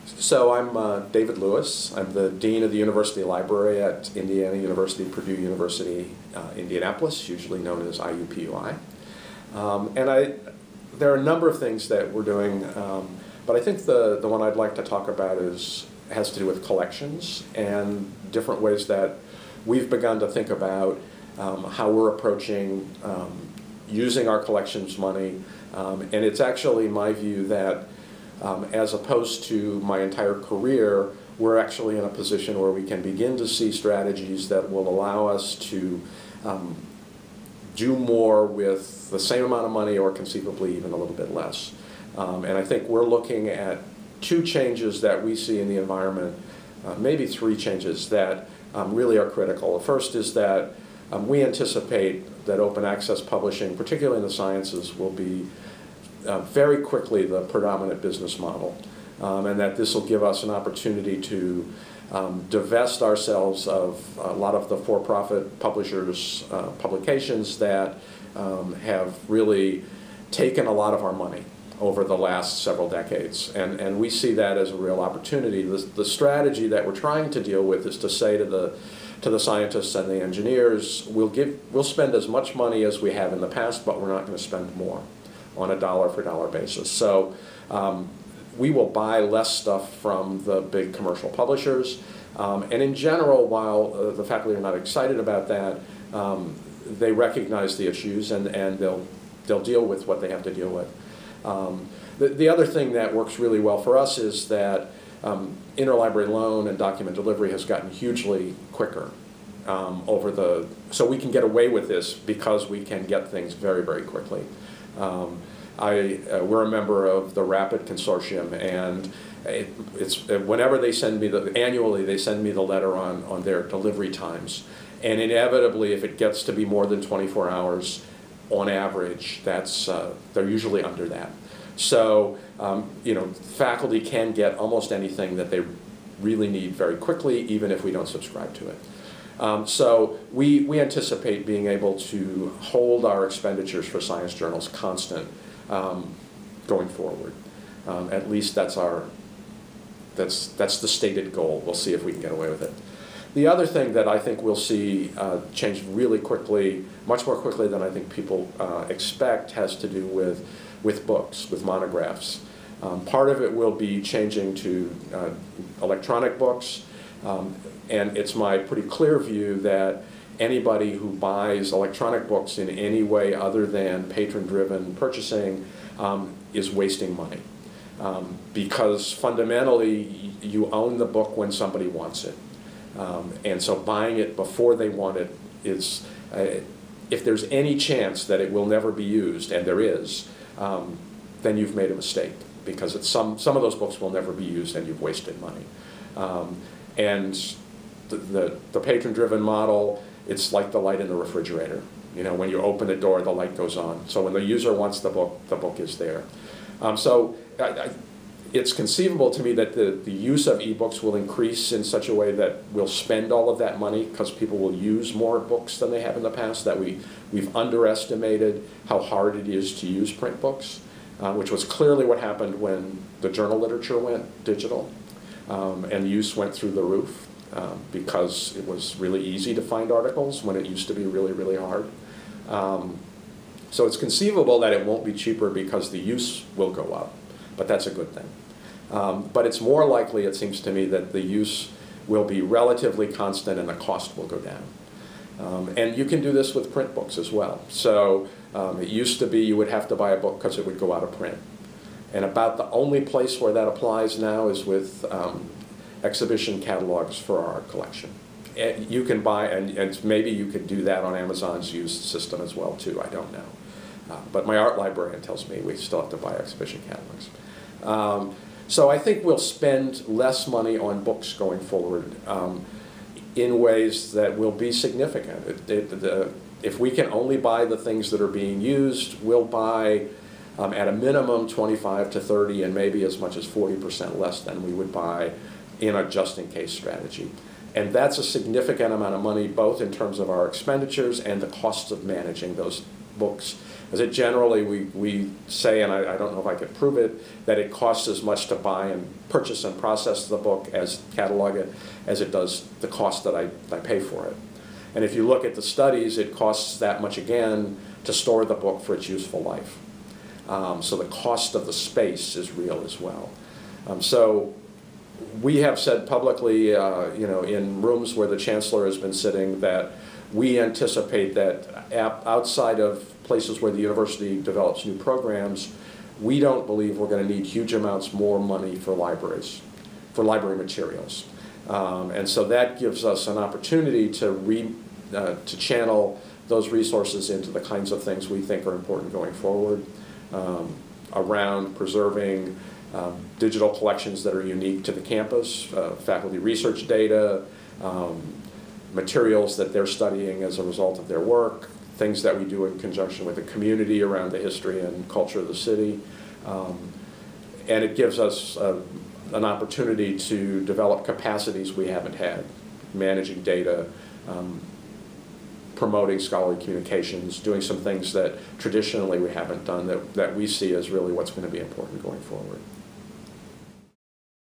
So I'm David Lewis. I'm the Dean of the University Library at Indiana University, Purdue University, Indianapolis, usually known as Iupui. There are a number of things that we're doing, but I think the one I'd like to talk about has to do with collections and different ways that we've begun to think about how we're approaching using our collections money. And it's actually my view that as opposed to my entire career, we're actually in a position where we can begin to see strategies that will allow us to do more with the same amount of money, or conceivably even a little bit less. And I think we're looking at two changes that we see in the environment, maybe three changes that really are critical. The first is that we anticipate that open access publishing, particularly in the sciences, will be very quickly the predominant business model, and that this will give us an opportunity to divest ourselves of a lot of the for-profit publishers' publications that have really taken a lot of our money over the last several decades. And we see that as a real opportunity. The strategy that we're trying to deal with is to say to the scientists and the engineers, we'll spend as much money as we have in the past, but we're not going to spend more on a dollar-for-dollar basis. So we will buy less stuff from the big commercial publishers. And in general, while the faculty are not excited about that, they recognize the issues and they'll deal with what they have to deal with. The other thing that works really well for us is that interlibrary loan and document delivery has gotten hugely quicker so we can get away with this because we can get things very, very quickly. We're a member of the RAPID consortium, and whenever they send me annually they send me the letter on their delivery times, and inevitably if it gets to be more than 24 hours on average, they're usually under that. So faculty can get almost anything that they really need very quickly, even if we don't subscribe to it. So we anticipate being able to hold our expenditures for science journals constant going forward. At least that's the stated goal. We'll see if we can get away with it. The other thing that I think we'll see change really quickly, much more quickly than I think people expect, has to do with books, with monographs. Part of it will be changing to electronic books. And it's my pretty clear view that anybody who buys electronic books in any way other than patron-driven purchasing is wasting money. Because fundamentally, you own the book when somebody wants it. And so buying it before they want it is, if there's any chance that it will never be used, and there is, then you've made a mistake, because some of those books will never be used and you've wasted money. And the patron-driven model, it's like the light in the refrigerator. When you open the door, the light goes on. So when the user wants the book is there. It's conceivable to me that the use of ebooks will increase in such a way that we'll spend all of that money because people will use more books than they have in the past, that we've underestimated how hard it is to use print books, which was clearly what happened when the journal literature went digital, and use went through the roof. Because it was really easy to find articles when it used to be really, really hard. So it's conceivable that it won't be cheaper because the use will go up, but that's a good thing. But it's more likely, it seems to me, that the use will be relatively constant and the cost will go down. And you can do this with print books as well. So it used to be you would have to buy a book because it would go out of print. And about the only place where that applies now is with exhibition catalogs for our collection. And you can buy, and maybe you could do that on Amazon's used system as well too, I don't know. But my art librarian tells me we still have to buy exhibition catalogs. So I think we'll spend less money on books going forward in ways that will be significant. If we can only buy the things that are being used, we'll buy at a minimum 25 to 30 and maybe as much as 40% less than we would buy in a just-in-case strategy. And that's a significant amount of money, both in terms of our expenditures and the costs of managing those books, is that generally we say, and I don't know if I could prove it, that it costs as much to buy and purchase and process the book as catalog it as it does the cost that I pay for it. And if you look at the studies, it costs that much again to store the book for its useful life. So the cost of the space is real as well. So we have said publicly, in rooms where the chancellor has been sitting, that we anticipate that outside of places where the university develops new programs, we don't believe we're going to need huge amounts more money for libraries, for library materials. And so that gives us an opportunity to channel those resources into the kinds of things we think are important going forward, around preserving digital collections that are unique to the campus, faculty research data, materials that they're studying as a result of their work, things that we do in conjunction with the community around the history and culture of the city. And it gives us an opportunity to develop capacities we haven't had, managing data, promoting scholarly communications, doing some things that traditionally we haven't done that we see as really what's going to be important going forward.